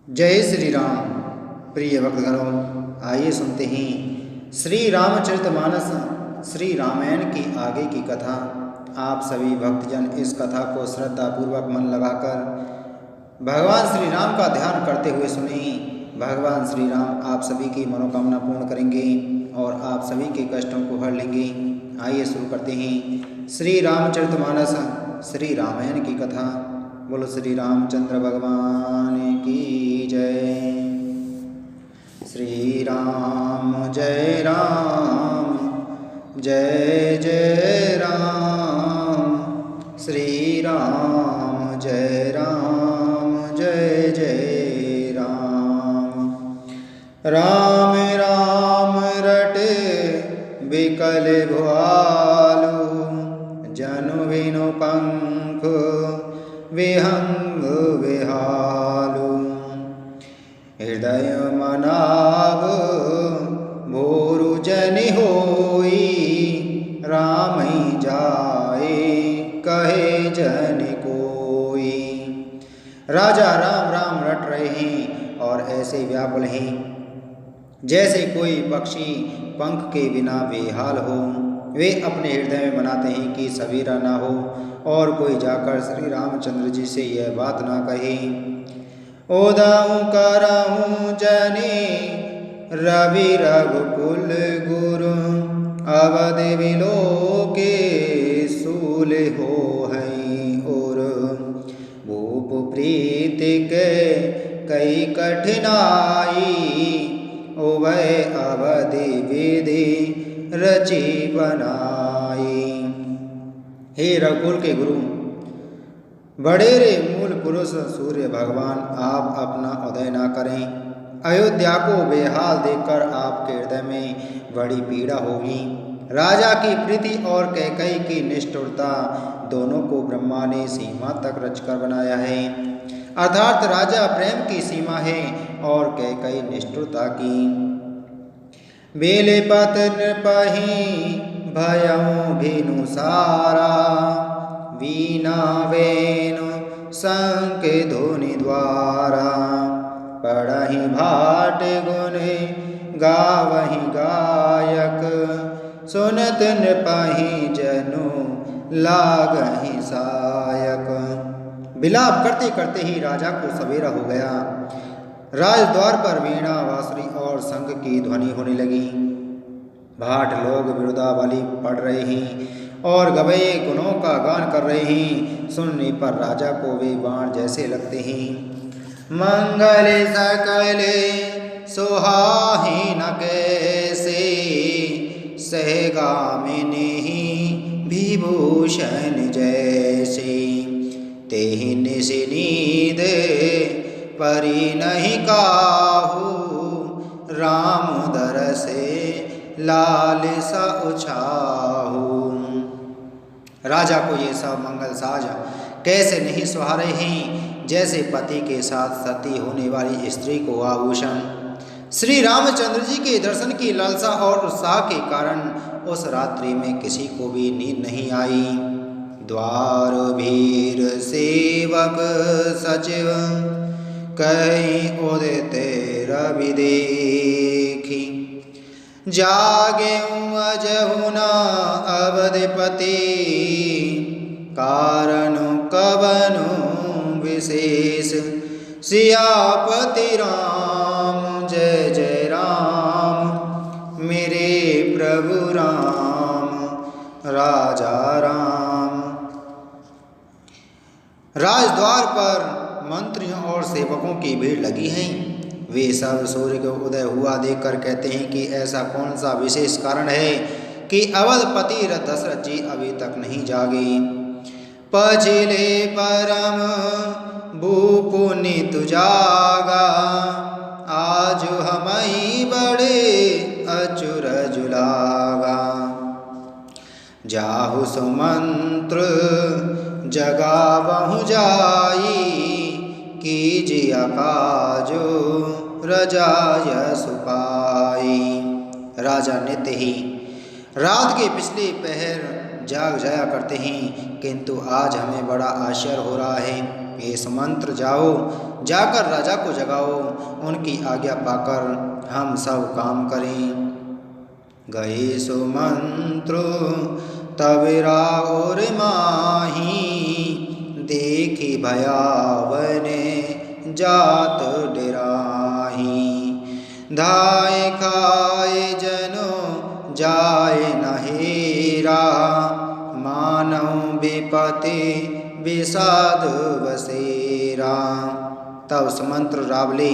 जय श्री राम। प्रिय भक्तगणों, आइए सुनते हैं श्री रामचरितमानस श्री रामायण की आगे की कथा। आप सभी भक्तजन इस कथा को श्रद्धापूर्वक मन लगाकर भगवान श्री राम का ध्यान करते हुए सुने। भगवान श्री राम आप सभी की मनोकामना पूर्ण करेंगे और आप सभी के कष्टों को हर लेंगे। आइए शुरू करते हैं श्री रामचरितमानस श्री रामायण की कथा। बोलो श्री रामचंद्र भगवान की जय। श्री राम जय राम, जय जय राम। श्री राम जय राम, जय जय राम। राम राम रटे बिकल भुआलु, जनु बिनु पंख विहंग विहालु। हृदय मनाव भोरु जनि होई, रामई जाए कहे जन कोई। राजा राम राम रट रहे हैं और ऐसे व्याकुल हैं जैसे कोई पक्षी पंख के बिना बेहाल हो। वे अपने हृदय में मनाते हैं कि सवेरा ना हो और कोई जाकर श्री रामचंद्र जी से यह बात ना कहे। ओदाऊं कराऊं जने रवि रघुकुल गुरु, अवध विलोके सूल हो हैं और। भूप प्रीति के कई कठिनाई, उभय अवधि विधि रची बनाई। हे रघुकुल के गुरु, बड़ेरे मूल पुरुष सूर्य भगवान, आप अपना उदय ना करें। अयोध्या को बेहाल देखकर आपके हृदय में बड़ी पीड़ा होगी। राजा की प्रीति और कैकेयी की निष्ठुरता दोनों को ब्रह्मा ने सीमा तक रचकर बनाया है। अर्थात राजा प्रेम की सीमा है और कैकेयी निष्ठुरता की। बेले पत नृपहि भयउ भिनु सारा, वीणा वेणु शंख धुनि द्वारा। पढ़हि भाट गुण गावहि गायक, सुनत नृपहि जनु लागहि सायक। विलाप करते करते ही राजा को सवेरा हो गया। राजद्वार पर वीणा बांसुरी और शंख की ध्वनि होने लगी। भाट लोग विरुदावली पढ़ रहे हैं और गवैये गुणों का गान कर रहे हैं। सुनने पर राजा को वे बाण जैसे लगते हैं। मंगल सकल सुहाहिन कैसे, सहगामिनी विभूषण जैसे। तेहि निशि नींद परि नहीं काहू, राम दरसे लालसा उछाहू। राजा को ये सब मंगल साज कैसे नहीं सुहा रहे हैं, जैसे पति के साथ सती होने वाली स्त्री को आभूषण। श्री रामचंद्र जी के दर्शन की लालसा और उत्साह के कारण उस रात्रि में किसी को भी नींद नहीं आई। द्वार भीर सेवक सचिव, कहीं उदित रवि देखी। जागे अजहुना अवधपति, कारण कवनु विशेष। सियापति राम जय जय राम, मेरे प्रभु राम राजा राम। राजद्वार पर मंत्रियों और सेवकों की भीड़ लगी है। वे सब सूर्य को उदय हुआ देखकर कहते हैं कि ऐसा कौन सा विशेष कारण है कि अवधपति दशरथ जी अभी तक नहीं जागे। पछिले परम भूप नित जागा, आज हमई बड़े अचुर जुलागा। जाहु सुमंत्र जगावहु जाई, कीजिया काजो रजाय सुपाई। राजा नित्य ही रात के पिछले पहर जाग जाया करते हैं, किंतु आज हमें बड़ा आश्चर्य हो रहा है। ये सुमंत्र जाओ, जाकर राजा को जगाओ, उनकी आज्ञा पाकर हम सब काम करें। गए सुमंत्र तब राउर माही, देखी भयावन जात डराही। धाय खाए जनो जाए नहेरा, मानव विपति विषाद बसेरा। तब सुमंत्र रावले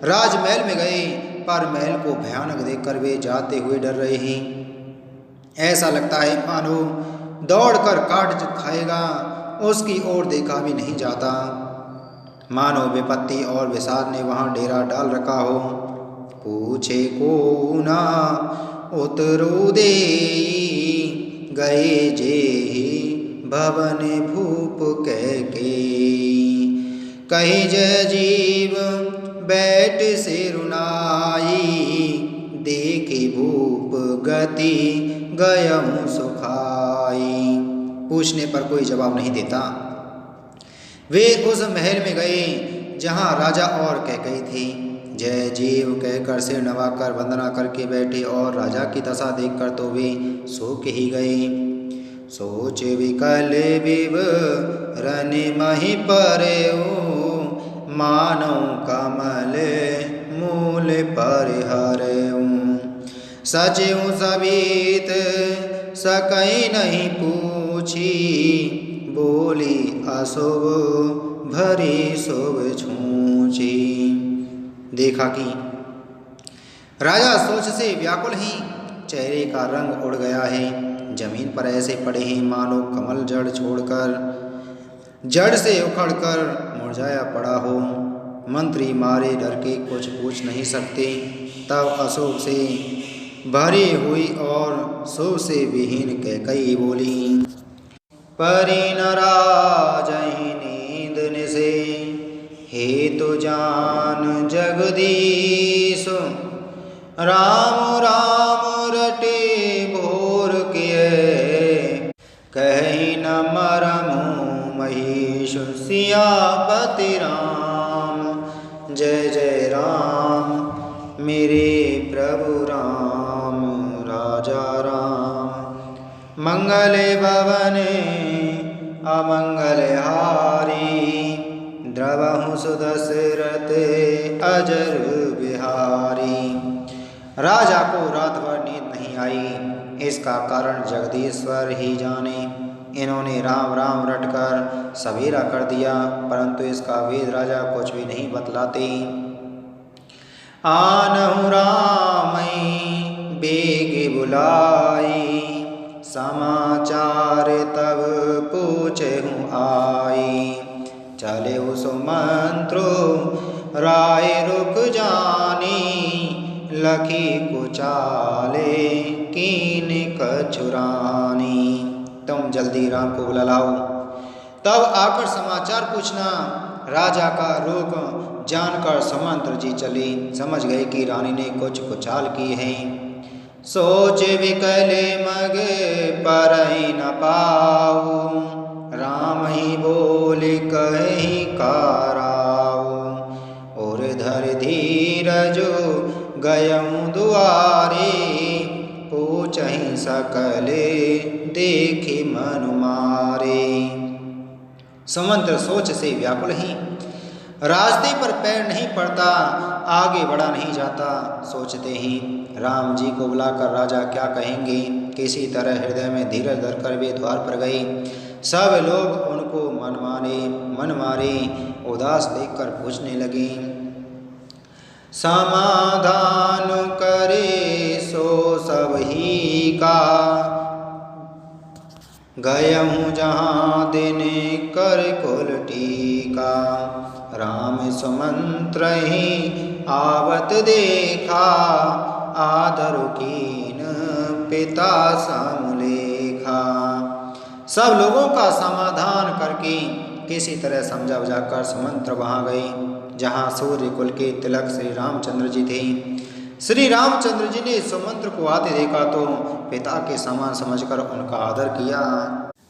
राजमहल में गए, पर महल को भयानक देखकर वे जाते हुए डर रहे हैं। ऐसा लगता है मानो दौड़कर काट खाएगा, उसकी ओर देखा भी नहीं जाता। मानो विपत्ति और विषाद ने वहाँ डेरा डाल रखा हो। पूछे को ना उतरू दे, गए जे भवन भूप कह के। कही जय जीव बैठ से रुनाई, देखी भूप गति गयऊँ सुखाई। पूछने पर कोई जवाब नहीं देता। वे उस महल में गए जहाँ राजा और कैकेयी थी। जय जीव कहकर सिर नवाकर वंदना करके बैठे और राजा की दशा देखकर तो वे सूख ही गए। सोच विकल विवरण मही परेऊ, मानव कमल मूल पर हरेऊ। सचेऊ सबीत सकई नहीं पूछी, बोली अशुभ भरी शुभ छूची। देखा कि राजा सोच से व्याकुल ही, चेहरे का रंग उड़ गया है। जमीन पर ऐसे पड़े हैं मानो कमल जड़ छोड़कर, जड़ से उखड़कर मुरझाया पड़ा हो। मंत्री मारे डर के कुछ पूछ नहीं सकते। तब अशुभ से भरी हुई और शुभ से विहीन कैकेयी बोली। परी न राजहि नींद निसे, हे तो जान जगदीश। राम राम रटे भोर किए, कहीं न मरमु महीश। सियापति राम जय जय राम, मेरे प्रभु राम राजा राम। मंगल भवन अमंगल हारी, द्रवहु सुदशरथ अजर बिहारी। राजा को रात भर नींद नहीं आई, इसका कारण जगदीश्वर ही जाने। इन्होंने राम राम रटकर सवेरा कर दिया, परंतु इसका वेद राजा कुछ भी नहीं बतलाते। आनहु रामई बेग बुलाई, समाचार तब पूछहु आई। चले सुमंत्रो राय रुक जानी, लखी कुचाले कीन कछुरानी। तुम जल्दी राम को बुला लाओ, तब आकर समाचार पूछना। राजा का रोग जानकर सुमंत्र जी चले, समझ गए कि रानी ने कुछ कुचाल की है। सोच विकले मगे परहि न पाऊ, राम ही बोले कहीं काराऊ। और धर धीरजो गयऊँ दुआरे, पूछहि सकले देखि मनु मारे। सुमंत्र सोच से व्याकुल ही, रास्ते पर पैर नहीं पड़ता, आगे बढ़ा नहीं जाता। सोचते ही राम जी को बुलाकर राजा क्या कहेंगे। किसी तरह हृदय में धीरज धरकर वे द्वार पर गए। सब लोग उनको मन मारे उदास देखकर पूछने लगे। समाधान करे सो सब ही का, गयऊँ जहाँ दिन कर कुल टीका। राम सुमंत्र ही आवत देखा, आदर कीन पिता समलेखा। सब लोगों का समाधान करके किसी तरह समझा बुझाकर सुमंत्र वहाँ गए जहाँ सूर्य कुल के तिलक श्री रामचंद्र जी थे। श्री रामचंद्र जी ने सुमंत्र को आते देखा तो पिता के समान समझकर उनका आदर किया।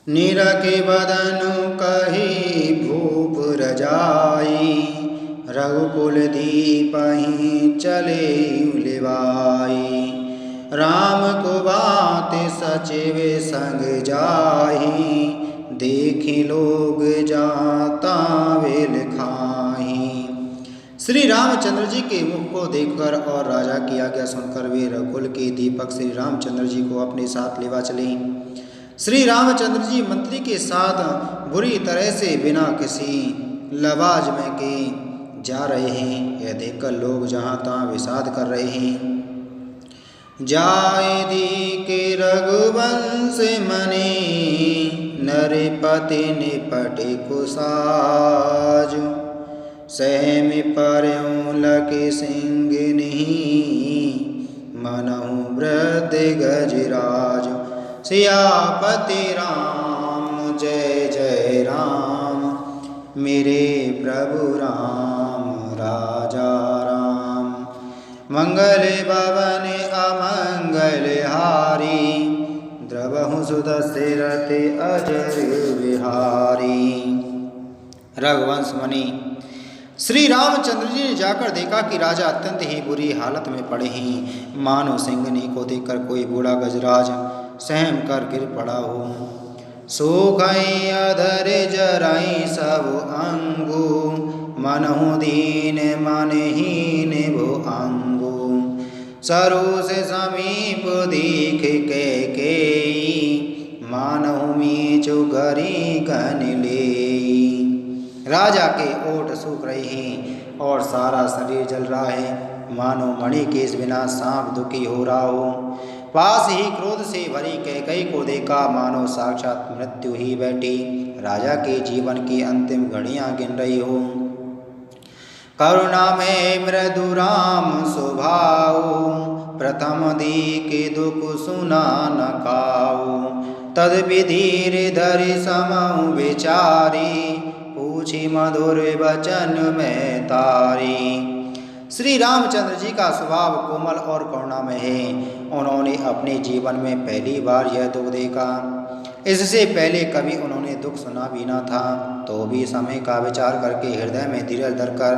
नीरके बदन कही भूप रजाई, रघुकुल दीपहि चले लिवाई। राम को बात सचिव संग जाहि, देखी लोग जाता वेल खाही। श्री रामचंद्र जी के मुख को देखकर और राजा की आज्ञा सुनकर वे रघुकुल के दीपक श्री रामचंद्र जी को अपने साथ लेवा चले। श्री रामचंद्र जी मंत्री के साथ बुरी तरह से बिना किसी लवाज में के जा रहे हैं। यह देखकर लोग जहाँ तहाँ विषाद कर रहे हैं। जाय दी के रघुवंश मने, नरपति निपटे कुसाज। सहम पर्यों लके सिंह नहीं, मनहु वृद्ध गजराज। सियापति राम जय जय राम, मेरे प्रभु राम राजा राम। मंगल भवन अमंगल हारी, द्रवहु सुदशरथ अजर विहारी। रघुवंश मुनि श्री रामचंद्र जी ने जाकर देखा कि राजा अत्यंत ही बुरी हालत में पड़े हैं। मानो सिंहनी को देखकर कोई बूढ़ा गजराज सहम कर गिर पड़ा हो। सूखई अधर जराई सब अंगु, मनहु दीन मनहीन भो अंगु। सरु से समीप दीख के, मानहु मीचु गरी गन ले। राजा के ओठ सूख रहे हैं और सारा शरीर जल रहा है, मानो मणि के इस बिना सांप दुखी हो रहा हो। पास ही क्रोध से भरी कैकई को देखा, मानो साक्षात मृत्यु ही बैठी राजा के जीवन की अंतिम घड़ियां गिन रही हो। करुणा में मृदु राम स्वभाव, प्रथम दीक दुख सुना न काऊ। तद विधीर धरि समऊ विचारी, पूछी मधुर वचन में तारी। श्री रामचंद्र जी का स्वभाव कोमल और करुणामय है। उन्होंने अपने जीवन में पहली बार यह दुख देखा। इससे पहले कभी उन्होंने दुख सुना भी न था। तो भी समय का विचार करके हृदय में धीरज धरकर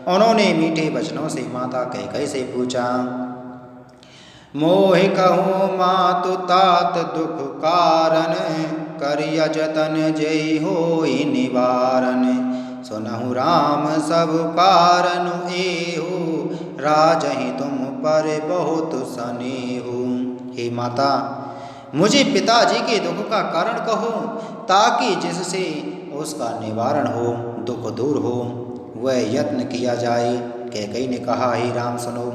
उन्होंने मीठे वचनों से माता कैकई से पूछा। मोहि कहूँ मातु तात दुख कारण, करिया जतन जय होई निवारण। सुनहु राम सब कारण एहु, राजहि तुम पर बहुत स्नेहु। हे माता, मुझे पिताजी के दुख का कारण कहो, ताकि जिससे उसका निवारण हो, दुख दूर हो, वह यत्न किया जाए। कैकई ने कहा, हे राम सुनो,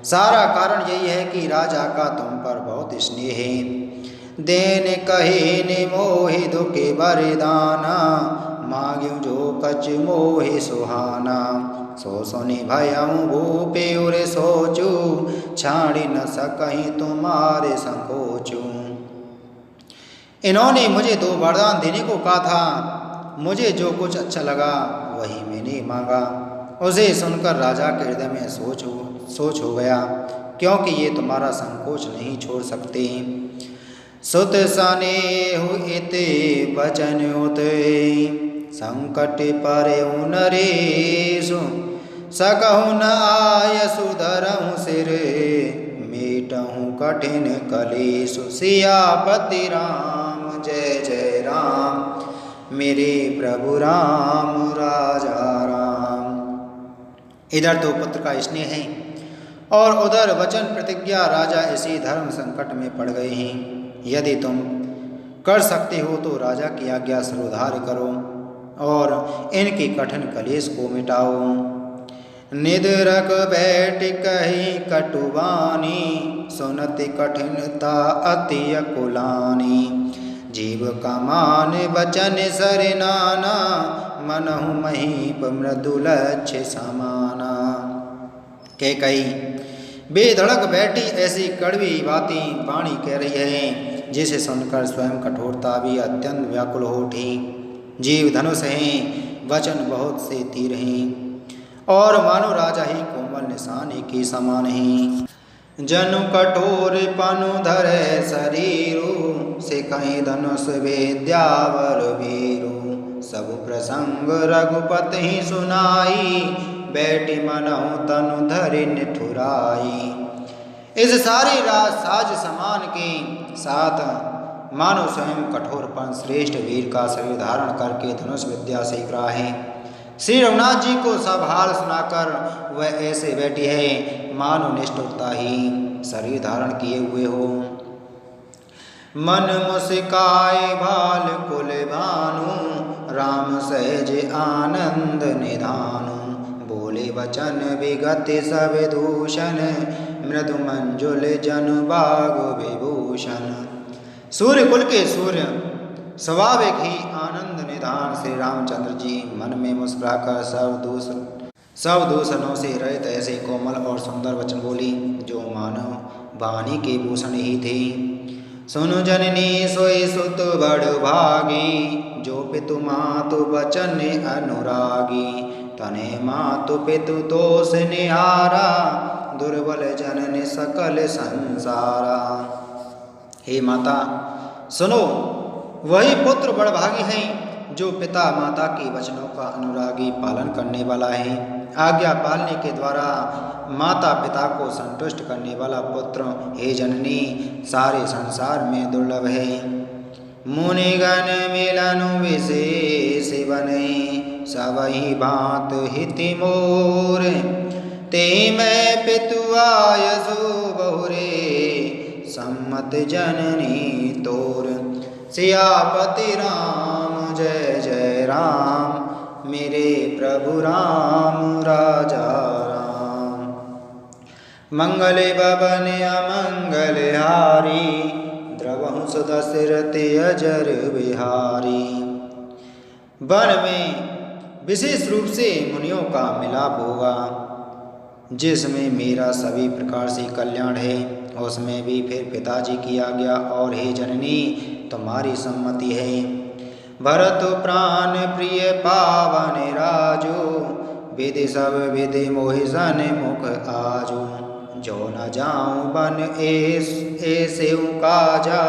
सारा कारण यही है कि राजा का तुम पर बहुत स्नेह है। देन कहे ने मोहि दुखे बरदाना, मांग्यू जो कच मोहि सुहाना। सो सुनि भयऊ भूपे उरे सोचू, छाड़ी न सकहीं तुम्हारे संकोचू। इन्होंने मुझे 2 वरदान देने को कहा था। मुझे जो कुछ अच्छा लगा वही मैंने मांगा। उसे सुनकर राजा के हृदय में सोच हो गया, क्योंकि ये तुम्हारा संकोच नहीं छोड़ सकते। सुत सनेहु इते वचन उते, संकट परे नरेशु। सकहु न आय सुधरहु सिर, मेटहु कठिन कलेशु। सियापति राम जय जय राम, मेरे प्रभु राम राजा राम। इधर तो पुत्र का स्नेह है और उधर वचन प्रतिज्ञा। राजा इसी धर्म संकट में पड़ गए हैं। यदि तुम कर सकते हो तो राजा की आज्ञा सर्वधार्य करो और इनके कठिन कलेश को मिटाओ। निद्रक बैठ कही कटुवानी, सुनति कठिनता अति अकुलानी। जीव का मान वचन सर नाना, मनहु महीप मृदुलक्ष्य समाना। कैकई बेधड़क बैठी ऐसी कड़वी बातें वाणी कह रही है, जिसे सुनकर स्वयं कठोरता भी अत्यंत व्याकुल हो उठी। जीव धनुष हैं, वचन बहुत से तीर हैं, और मानो राजा ही कोमल निशाने के समान हैं। जनु कठोर पनु धरे शरीरु, से कहीं धनुष विद्यावर वीरू। सब प्रसंग रघुपति ही सुनाई, बैठी मनहु तनु धरि निठुराई। इस सारी रात साज समान के साथ मानो स्वयं कठोरपन श्रेष्ठ वीर का शरीर धारण करके धनुष विद्या सीख रहा है। श्री रघुनाथ जी को सब हाल सुनाकर वह ऐसे बैठी है मानो निष्ठुरता ही शरीर धारण किए हुए हो। मन मुस्काए भाल कुल भानु, राम सहज आनंद निधानु। बोले वचन विगत सब दूषण, मृदु मंजुल जन बाग विभूषण। सूर्य कुल के सूर्य स्वाभाविक ही आनंद निधान श्री रामचंद्र जी मन में मुस्कुराकर सब दूषणों से रहित ऐसे कोमल और सुंदर वचन बोली जो मानव वाणी के भूषण ही थे। सुनु जननी सोई सुत बड़ भागी, जो पितु मातु बचन अनुरागी। तने मातु पितु तोष निहारा, दुर्बल जनन सकल संसारा। हे माता सुनो, वही पुत्र बड़भागी है जो पिता माता के वचनों का अनुरागी पालन करने वाला है। आज्ञा पालने के द्वारा माता पिता को संतुष्ट करने वाला पुत्र हे जननी सारे संसार में दुर्लभ है। मुनिगण मिलन विशेष बने, सबहि भांत हिति मोर। ते मैं पितु आयसु बहुरे, सम्मत जननी तोर। सियापति राम जय जय राम, मेरे प्रभु राम राजा राम। मंगल भवन अमंगल हारी, द्रवहु सुदशरथ अजर बिहारी। वन में विशेष रूप से मुनियों का मिलाप होगा, जिसमें मेरा सभी प्रकार से कल्याण है, उसमें भी फिर पिताजी की आज्ञा और हे जननी तुम्हारी सम्मति है। भरत प्राण प्रिय पावन राजो, विधि सब विधि मोहि सन मुख आजो। जो न जाऊं बन ऐसे काजा,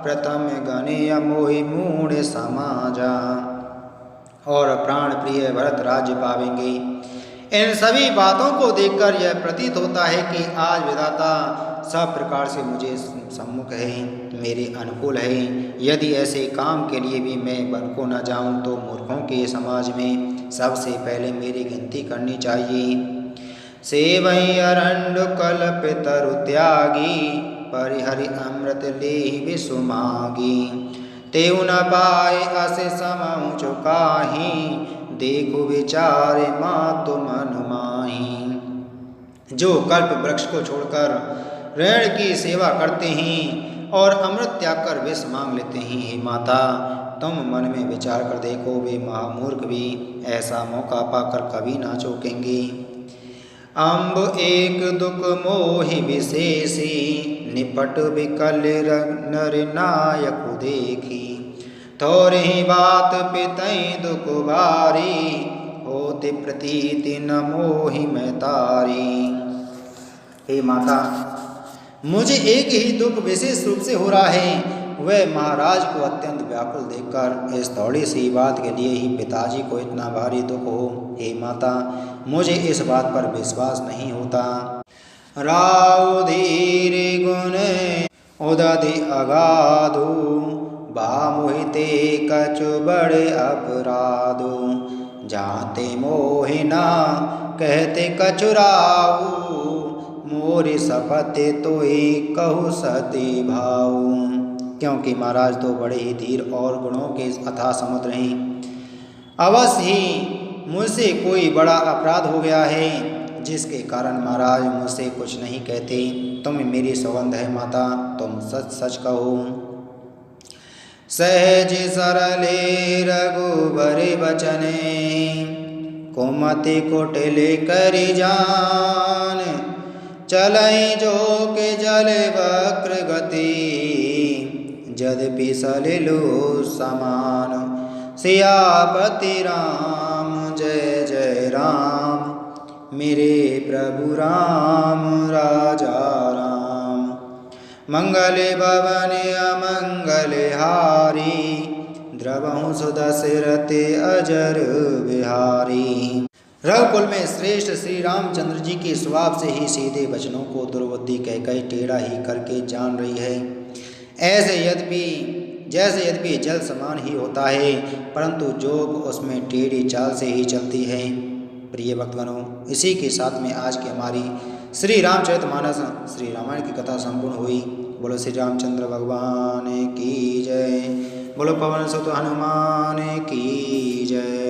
प्रथम गणिय मोहि मूढ़ समाजा। और प्राण प्रिय भरत राज्य पावेंगे। इन सभी बातों को देखकर यह प्रतीत होता है कि आज विधाता सब प्रकार से मुझे सम्मुख है, मेरे अनुकूल है। यदि ऐसे काम के लिए भी मैं वन को न जाऊं तो मूर्खों के समाज में सबसे पहले मेरी गिनती करनी चाहिए। सेवई अरंड कल्प तरु त्यागी, परिहरि अमृत लेहि विसुमागी। तेउ न पाए अस समऊ चुकाही, देखो विचारे मातु मन माही। जो कल्प वृक्ष को छोड़कर ऋण की सेवा करते हैं और अमृत त्याग कर विष मांग लेते हैं, हे माता तुम मन में विचार कर देखो, वे महामूर्ख भी ऐसा मौका पाकर कभी ना चूकेंगे। अम्ब एक दुख मोहि विशेषी, निपट विकल नर नायक देखी। थोरे ही बात पितई दुख भारी, होते प्रतीति न मोहि मैं तारी। हे माता मुझे एक ही दुख विशेष रूप से हो रहा है, वह महाराज को अत्यंत व्याकुल देखकर इस थोड़ी सी बात के लिए ही पिताजी को इतना भारी दुख हो। हे माता मुझे इस बात पर विश्वास नहीं होता। राव धीर गुण उदधि अगाधो, बामुहिते कछु बड़े अपराधो। जाते मोहिना कहते कछु राऊ, मोरि सपते तोहि कहु सती भाऊ। क्योंकि महाराज तो बड़े ही धीर और गुणों के अथाह समुद्र हैं। अवश्य ही मुझसे कोई बड़ा अपराध हो गया है, जिसके कारण महाराज मुझसे कुछ नहीं कहते। तुम मेरी सौगंध है माता, तुम सच सच कहो। सहज सरले रघुबर बचने, कुमति कुटिल करि जान। चलई जो के जल वक्र गति, यद्यपि सलिलो समान। सियापति राम जय जय राम, मेरे प्रभु राम राजा राम। मंगले भवने अमंगले हारी, द्रवहु सुदशरथे अजर बिहारी। रघुकुल में श्रेष्ठ श्री रामचंद्र जी के स्वभाव से ही सीधे वचनों को दुर्बुद्धि कहकर टेढ़ा ही करके जान रही है। जैसे यद्यपि जल समान ही होता है, परंतु जोग उसमें टेढ़ी चाल से ही चलती है। प्रिय भक्तगणों, इसी के साथ में आज की हमारी श्री रामचरितमानस श्री रामायण की कथा संपूर्ण हुई। बोलो श्री रामचंद्र भगवान की जय। बोलो पवन सुत हनुमान की जय।